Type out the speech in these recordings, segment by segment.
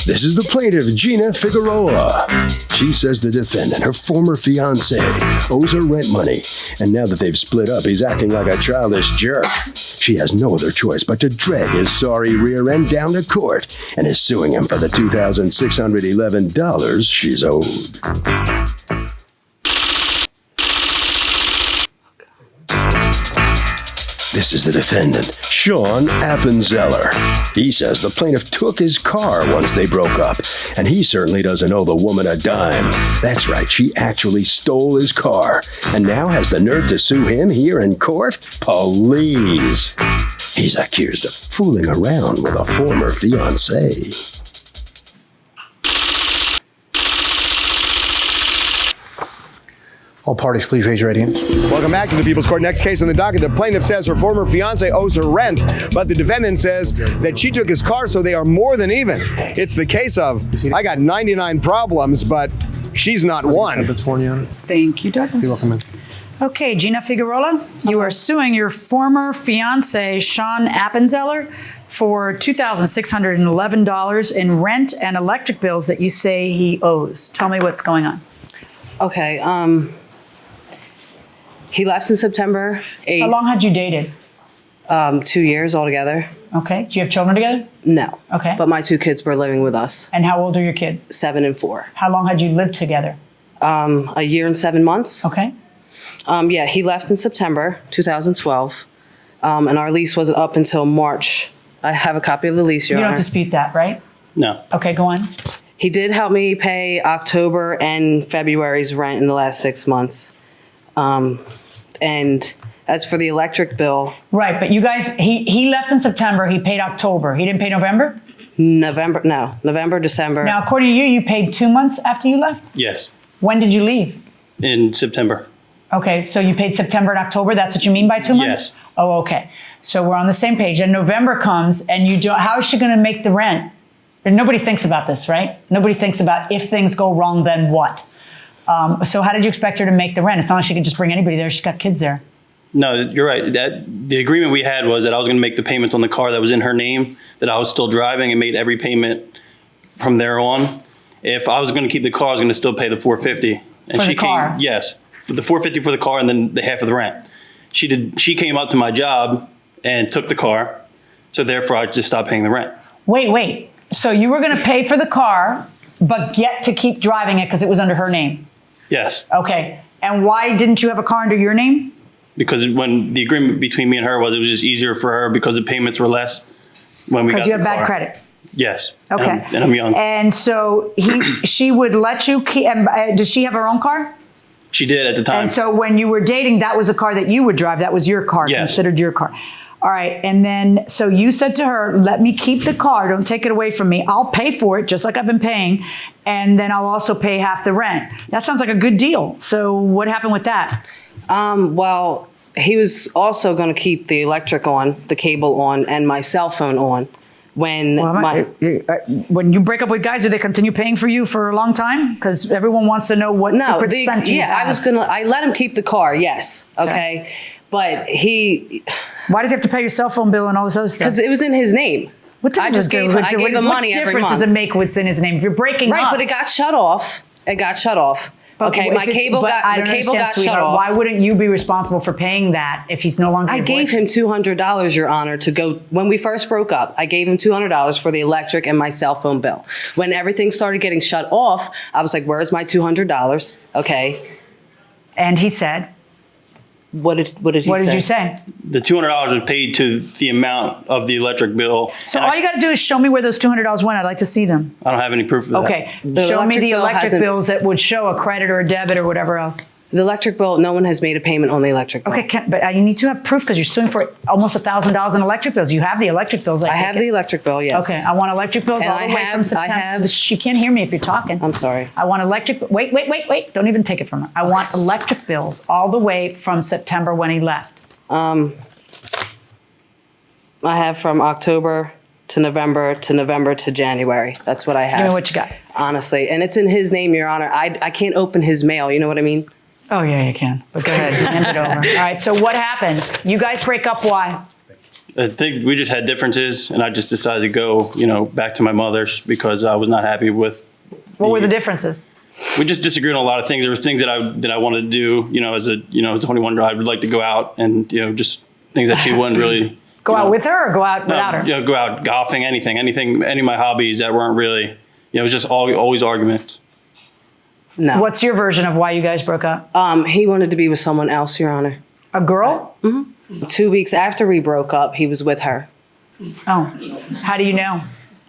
This is the plaintiff, Gina Figueroa. She says the defendant, her former fiancé, owes her rent money. And now that they've split up, he's acting like a childish jerk. She has no other choice but to drag his sorry rear end down to court and is suing him for the $2,611 she's owed. This is the defendant, Sean Appenzeller. He says the plaintiff took his car once they broke up, and he certainly doesn't owe the woman a dime. That's right, she actually stole his car, and now has the nerve to sue him here in court? Please. He's accused of fooling around with a former fiancée. All parties, please raise your right hand. Welcome back to the People's Court. Next case on the docket. The plaintiff says her former fiance owes her rent, but the defendant says that she took his car, so they are more than even. It's the case of, I got 99 problems, but she's not one. I've been sworn you on it. Thank you, Douglas. You're welcome, man. Okay, Gina Figueroa, you are suing your former fiance, Sean Appenzeller, for $2,611 in rent and electric bills that you say he owes. Tell me what's going on. Okay, he left in September 8th. How long had you dated? 2 years altogether. Okay. Do you have children together? No. Okay. But my two kids were living with us. And how old are your kids? 7 and 4. How long had you lived together? A year and 7 months. Okay. Yeah, he left in September 2012, and our lease wasn't up until March. I have a copy of the lease, Your You Honor. don't dispute that, right? No. Okay, go on. He did help me pay October and February's rent in the last 6 months. And as for the electric bill, Right, but you guys, he left in September, he paid October. He didn't pay November? November, December. Now, according to you, you paid 2 months after you left? Yes. When did you leave? In September. Okay, so you paid September and October, that's what you mean by 2 months? Yes. Oh, okay. So we're on the same page. And November comes and you don't, how is she gonna make the rent? And nobody thinks about this, right? Nobody thinks about if things go wrong, then what? So how did you expect her to make the rent? It's not like she could just bring anybody there. She's got kids there. No, you're right. The agreement we had was that I was going to make the payments on the car that was in her name, that I was still driving, and made every payment from there on. If I was going to keep the car, I was going to still pay the $450. And For the car? Yes, for the $450 for the car, and then the half of the rent. She came up to my job and took the car, so therefore I just stopped paying the rent. Wait. So you were gonna pay for the car, but get to keep driving it because it was under her name? Yes, Okay. And why didn't you have a car under your name? because when the agreement between me and her was, it was just easier for her because the payments were less when we got Because you the have bad car. credit. Yes. Okay. And I'm young. And so she would let you keep, does she have her own car? She did at the time. And so when you were dating, that was a car that you would drive. That was your car, Yes. considered your car. All right. And then, so you said to her, let me keep the car. Don't take it away from me. I'll pay for it, just like I've been paying. And then I'll also pay half the rent. That sounds like a good deal. So what happened with that? Well, he was also going to keep the electric on, the cable on, and my cell phone on. When When you break up with guys, do they continue paying for you for a long time? Because everyone wants to know what secret sense you have. I let him keep the car, yes, okay? But Why does he have to pay your cell phone bill and all this other stuff? because it was in his name. What I just gave him money every month. What difference does it make what's in his name? If you're breaking Right, up. but it got shut off. Okay, if my it's- cable but I got don't understand, shut sweetheart. off. Why wouldn't you be responsible for paying that if he's no longer I your gave boyfriend? him $200, Your Honor, to go, when we first broke up, I gave him $200 for the electric and my cell phone bill. When everything started getting shut off, I was like, where's my $200? Okay. And he said, What did he say? what did you say? The $200 was paid to the amount of the electric bill. So And all you got to do is show me where those $200 went. I'd like to see them. I don't have any proof of that. Okay. The Show me electric the bill electric hasn't- bills that would show a credit or a debit or whatever else. The electric bill, no one has made a payment on the electric bill. Okay, but you need to have proof because you're suing for almost $1,000 in electric bills. You have the electric bills. I have the electric bill, yes. Okay, I want electric bills And all the way from September. You can't hear me if you're talking. I'm sorry. I want electric. Wait! Don't even take it from her. I want electric bills all the way from September when he left. I have from October to November to January. That's what I have. Give me what you got. Honestly. And it's in his name, Your Honor. I can't open his mail. You know what I mean? Oh yeah, you can. But go ahead, hand it over. All right. So what happens? You guys break up. Why? I think we just had differences, and I just decided to go, back to my mother's because I was not happy with. What were the differences? We just disagreed on a lot of things. There were things that I wanted to do, as a 21-year-old, I would like to go out and, just things that she wouldn't really. Go out with her or go out without her? Go out golfing, anything, any of my hobbies that weren't really, it was just always arguments. No. What's your version of why you guys broke up? He wanted to be with someone else, Your Honor. A girl? Mm-hmm. 2 weeks after we broke up, he was with her. Oh, how do you know?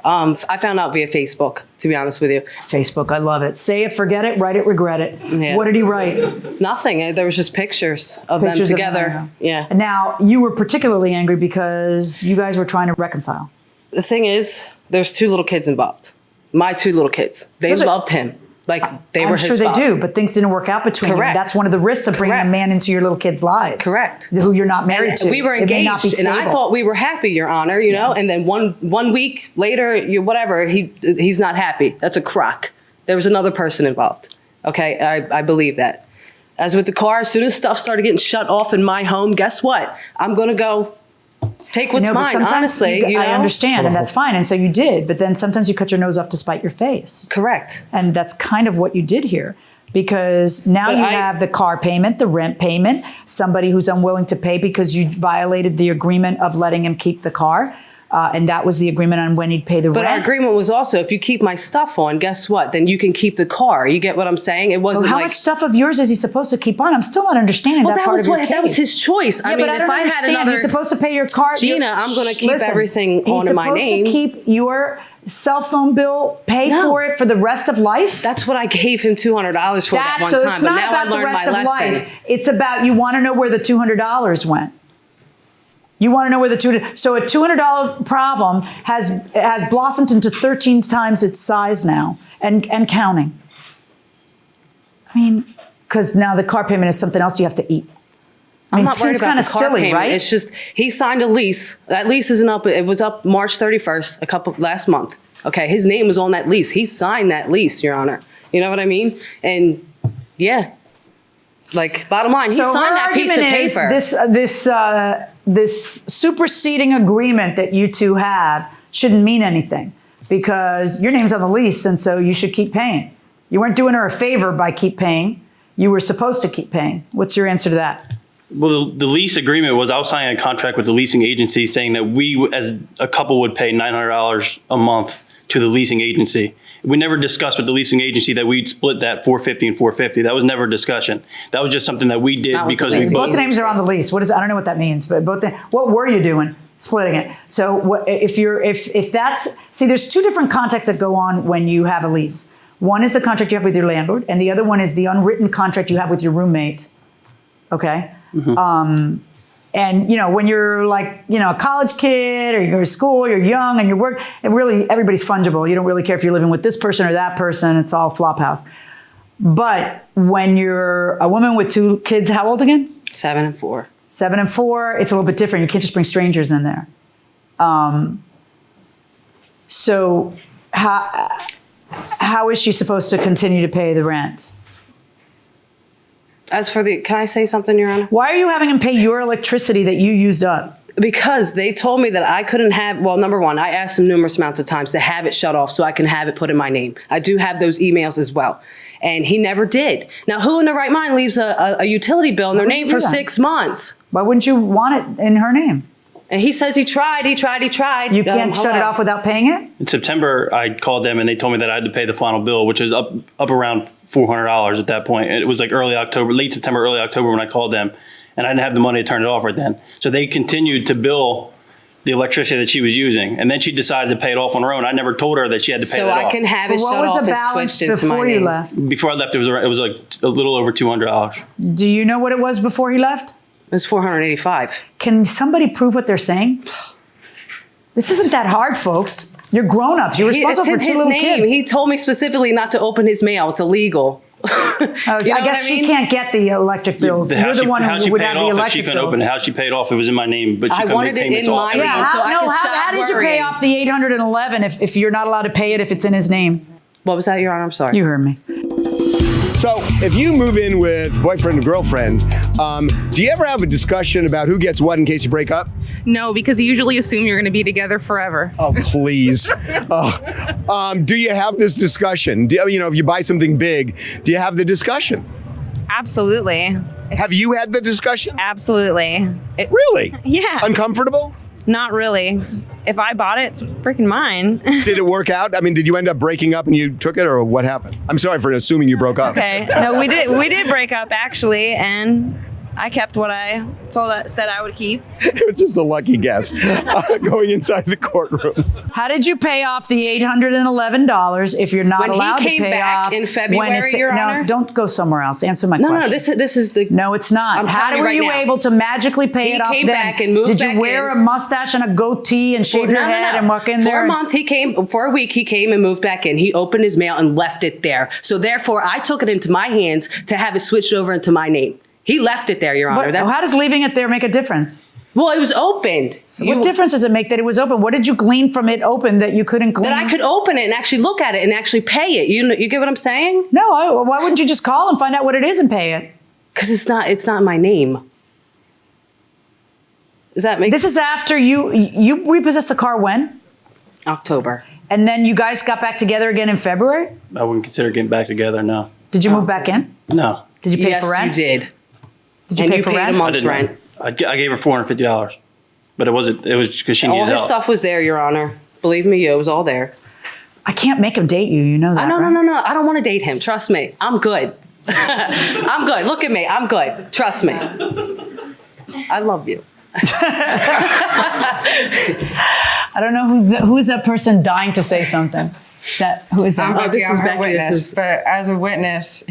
I found out via Facebook, to be honest with you. Facebook, I love it. Say it, forget it, write it, regret it. Yeah. What did he write? Nothing. There was just pictures of them together. Yeah. Now, you were particularly angry because you guys were trying to reconcile. The thing is, there's 2 little kids involved. My 2 little kids. They loved him. Like they were his I'm sure father. they do, but things didn't work out between you. Correct. That's one of the risks of bringing a man into your little kids' lives. Correct. Who you're not married And to. we were It may not be engaged, and I stable. thought we were happy, Your Honor. You know, and then one week later, whatever, he's not happy. That's a crock. There was another person involved. Okay, I believe that. As with the car, as soon as stuff started getting shut off in my home, guess what? I'm gonna go take what's No, but mine. sometimes Honestly, I understand, and that's fine. And so you did, but then sometimes you cut your nose off to spite your face. Correct. And that's kind of what you did here. Because now But you I- have the car payment, the rent payment, somebody who's unwilling to pay because you violated the agreement of letting him keep the car. And that was the agreement on when he'd pay the But our rent. agreement was also, if you keep my stuff on, guess what? Then you can keep the car. You get what I'm saying? It wasn't How like much stuff of yours is he supposed to keep on? I'm still not understanding well, that that part was of your what that was case. his choice. Yeah, I mean, but if don't I had understand. another, He's supposed to pay your car. Gina, I'm going to keep everything on in my name. He's supposed to keep your cell phone bill, pay No. for it for the rest of life. That's what I gave him $200 for that one so time. it's But not now I about the learned rest my of lesson. life. It's about you want to know where the $200 went. You want to know where the $200. So a $200 problem has blossomed into 13 times its size now, and counting. I mean, because now the car payment is something else you have to eat. I mean, I'm not worried about kind the of car silly, payment. right? It's just he signed a lease. That lease isn't up. It was up March 31st, last month. Okay, his name was on that lease. He signed that lease, Your Honor. You know what I mean? And yeah, like bottom line, he So signed her that piece of argument is paper. this superseding agreement that you two have shouldn't mean anything because your name's on the lease, and so you should keep paying. You weren't doing her a favor by keep paying. You were supposed to keep paying. What's your answer to that? Well, the lease agreement was I was signing a contract with the leasing agency saying that we, as a couple, would pay $900 a month to the leasing agency. We never discussed with the leasing agency that we'd split that $450 and $450. That was never a discussion. That was just something that we did Not with because the we leasing Both both. the names are on the lease. What is? I don't know what that means, but what were you doing? Splitting it. So if that's there's 2 different contexts that go on when you have a lease. One is the contract you have with your landlord, and the other one is the unwritten contract you have with your roommate. Okay. Mm-hmm. And when you're like a college kid or you go to school, you're young and you work, and really everybody's fungible. You don't really care if you're living with this person or that person. It's all flophouse. But when you're a woman with 2 kids, how old again? 7 and 4. 7 and 4. It's a little bit different. You can't just bring strangers in there. So how is she supposed to continue to pay the rent? As for can I say something, Your Honor? Why are you having him pay your electricity that you used up? Because they told me that I couldn't have, well, number one, I asked them numerous amounts of times to have it shut off so I can have it put in my name. I do have those emails as well. And he never did. Now, who in their right mind leaves a utility bill in their Why name would you for do that? 6 months? Why wouldn't you want it in her name? And he says he tried. You can't Can't shut it off without paying it? In September, I called them and they told me that I had to pay the final bill, which was up around $400 at that point. It was like late September, early October when I called them, and I didn't have the money to turn it off right then. So they continued to bill the electricity that she was using, and then she decided to pay it off on her own. I never told her that she had to pay So that I off. can have it But shut what was off the and balance switched into my before you name. left? Before I left, it was like a little over $200. Do you know what it was before he left? It was $485. Can somebody prove what they're saying? This isn't that hard, folks. You're grown-ups. You're responsible for It's 2 in his little name. kids. He told me specifically not to open his mail. It's illegal. I guess she can't get the electric bills. You're the one who would have the If she electric couldn't bills. open it, how she paid off, it was in my name, but she I couldn't wanted make it payments in off my every name. month. So I can how stop did you pay worrying. off the $811 if you're not allowed to pay it if it's in his name? What was that, Your Honor? I'm sorry. You heard me. So if you move in with boyfriend or girlfriend, Do you ever have a discussion about who gets what in case you break up? No, because you usually assume you're going to be together forever. Oh, please. Do you have this discussion? If you buy something big, do you have the discussion? Absolutely. Have you had the discussion? Absolutely. Really? Yeah. Uncomfortable? Not really. If I bought it, it's freaking mine. Did it work out? I mean, did you end up breaking up and you took it, or what happened? I'm sorry for assuming you broke up. Okay. No, we did break up actually, and I kept what I said I would keep. It was just a lucky guess going inside the courtroom. How did you pay off the $811 if you're not When he allowed to came pay back off in February, Your no, Honor? don't go somewhere else. Answer my question. No, this is the. No, it's not. I'm How telling you were right you now. able to magically pay He it off came then? back and moved Did you back wear in. a mustache and a goatee and shave your head and walk in for there? For a month, for a week, he came and moved back in. He opened his mail and left it there. So therefore, I took it into my hands to have it switched over into my name. He left it there, Your Honor. How does leaving it there make a difference? Well, it was opened. What difference does it make that it was open? What did you glean from it open that you couldn't glean? That I could open it and actually look at it and actually pay it. You get what I'm saying? No, why wouldn't you just call and find out what it is and pay it? Because it's not my name. Does that make This is after you repossessed the car when? October. And then you guys got back together again in February? I wouldn't consider getting back together, no. Did you move back in? No. Did you pay yes, for rent? you did. Did you And pay you for paid rent? a I month's didn't. rent. I gave her $450, but it was because she All needed his help. stuff was there, Your Honor. Believe me, it was all there. I can't make him date you. You know that. No. right? I don't want to date him. Trust me. I'm good. I'm good. Look at me. I'm good. Trust me. I love you. I don't know who is that person dying to say something. Who is I'm that? Becky, this I'm is her Becky, witness, this is- but as a witness,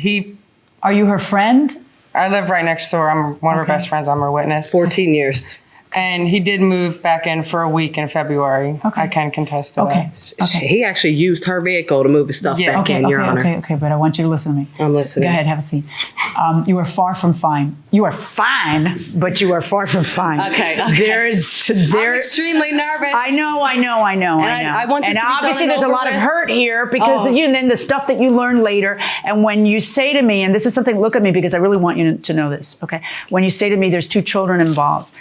Are you her friend? I live right next door. I'm one of her best friends. I'm her witness. 14 years. And he did move back in for a week in February. Okay. I can contest to Okay. that. He actually used her vehicle to move his stuff Yeah. back in, Your Honor. Okay, but I want you to listen to me. I'm listening. Go ahead, have a seat. You are far from fine. You are fine, but you are far from fine. Okay. There. I'm extremely nervous. I know. And I want this and to be done obviously, and there's a over lot of with. hurt here because Oh. and then the stuff that you learn later. And when you say to me, and this is something, look at me because I really want you to know this. Okay, when you say to me, there's 2 children involved.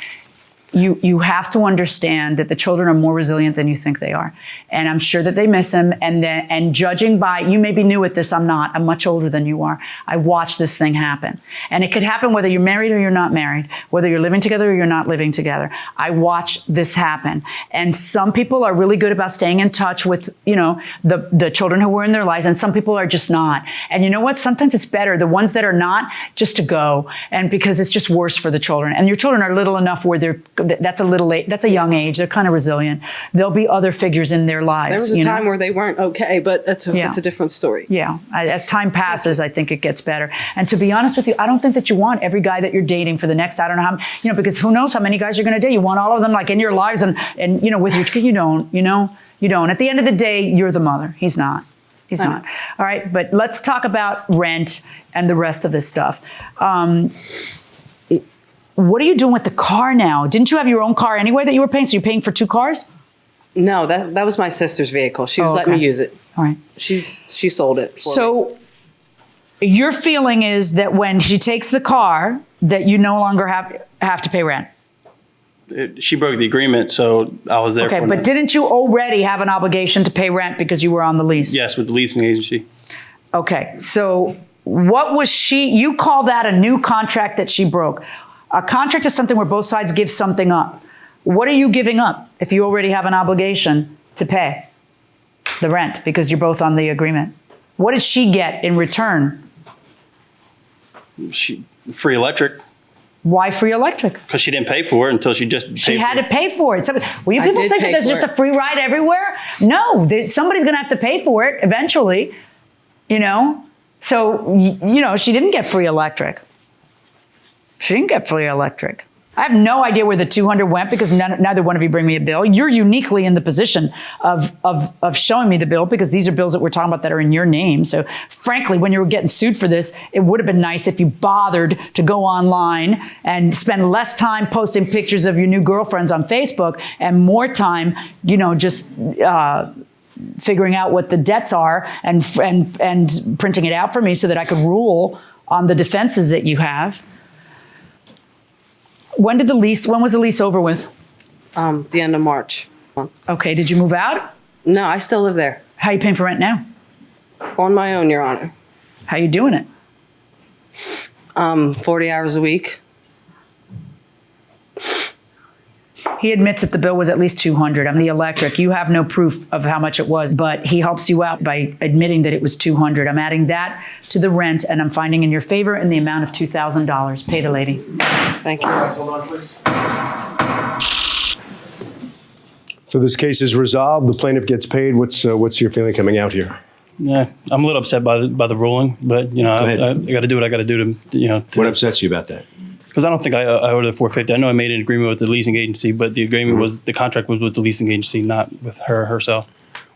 You have to understand that the children are more resilient than you think they are. And I'm sure that they miss him. And judging by, you may be new at this, I'm not. I'm much older than you are. I watched this thing happen. And it could happen whether you're married or you're not married, whether you're living together or you're not living together. I watched this happen. And some people are really good about staying in touch with, the children who were in their lives, and some people are just not. And you know what? Sometimes it's better, the ones that are not, just to go. And because it's just worse for the children. And your children are little enough where that's a young age. They're kind of resilient. There'll be other figures in their lives. There was a time where they weren't okay, but that's a different story. Yeah. As time passes, I think it gets better. And to be honest with you, I don't think that you want every guy that you're dating for the next, I don't know how, because who knows how many guys you're going to date. You want all of them like in your lives and with your kid. You don't. At the end of the day, you're the mother. He's not. He's not. All right. But let's talk about rent and the rest of this stuff. What are you doing with the car now? Didn't you have your own car anyway that you were paying? So you're paying for 2 cars? No, that was my sister's vehicle. She was letting me use it. All right. She sold it. So your feeling is that when she takes the car, that you no longer have to pay rent. She broke the agreement, so I was there. Okay, for but didn't you already have an obligation to pay rent because you were on the lease? Yes, with the leasing agency. Okay, so what was you call that a new contract that she broke? A contract is something where both sides give something up. What are you giving up if you already have an obligation to pay the rent because you're both on the agreement? What did she get in return? Free electric. Why free electric? Because she didn't pay for it until she just paid She had for to pay for it. Will you I people did think that pay there's for just it. a free ride everywhere? No, somebody's going to have to pay for it eventually, So, she didn't get free electric. She didn't get free electric. I have no idea where the $200 went because neither one of you bring me a bill. You're uniquely in the position of showing me the bill because these are bills that we're talking about that are in your name. So frankly, when you were getting sued for this, it would have been nice if you bothered to go online and spend less time posting pictures of your new girlfriends on Facebook and more time, just figuring out what the debts are and printing it out for me so that I could rule on the defenses that you have. When was the lease over with? The end of March. Okay, did you move out? No, I still live there. How you paying for rent now? On my own, Your Honor. How you doing it? 40 hours a week. He admits that the bill was at least $200. I'm the electric. You have no proof of how much it was, but he helps you out by admitting that it was $200. I'm adding that to the rent, and I'm finding in your favor in the amount of $2,000. Pay the lady. Thank you. Hold on, please. So this case is resolved. The plaintiff gets paid. What's your feeling coming out here? Yeah, I'm a little upset by the ruling, but you know, Go ahead. I got to do what I got to do to What upsets you about that? because I don't think I owed the 450. I know I made an agreement with the leasing agency, but the agreement was the contract was with the leasing agency, not with her herself.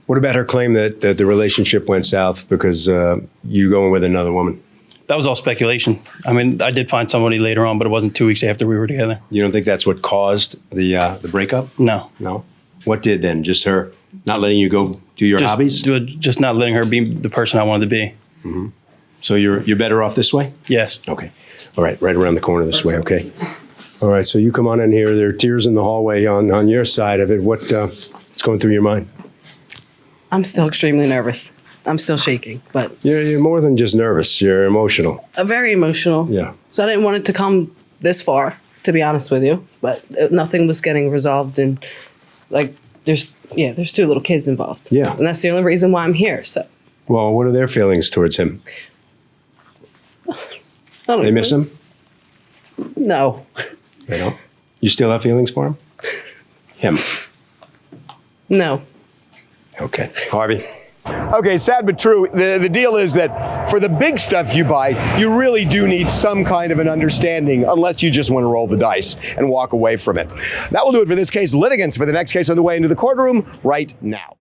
What about her claim that the relationship went south because you going with another woman? That was all speculation. I mean, I did find somebody later on, but it wasn't 2 weeks after we were together. You don't think that's what caused the breakup? No. No. What did then? Just her not letting you go do your hobbies? Just not letting her be the person I wanted to be. So you're better off this way? Yes. Okay. All right, right around the corner this way, okay? All right, so you come on in here. There are tears in the hallway on your side of it. What's going through your mind? I'm still extremely nervous. I'm still shaking, but You're more than just nervous. You're emotional. I'm very emotional. Yeah. So I didn't want it to come this far, to be honest with you, but nothing was getting resolved, and like there's 2 little kids involved. Yeah. And that's the only reason why I'm here. So Well, what are their feelings towards him? I don't They know. miss him? No. They don't? You still have feelings for him? Him. No. Okay. Harvey? Okay, sad but true. The deal is that for the big stuff you buy, you really do need some kind of an understanding, unless you just want to roll the dice and walk away from it. That will do it for this case. Litigants for the next case on the way into the courtroom right now.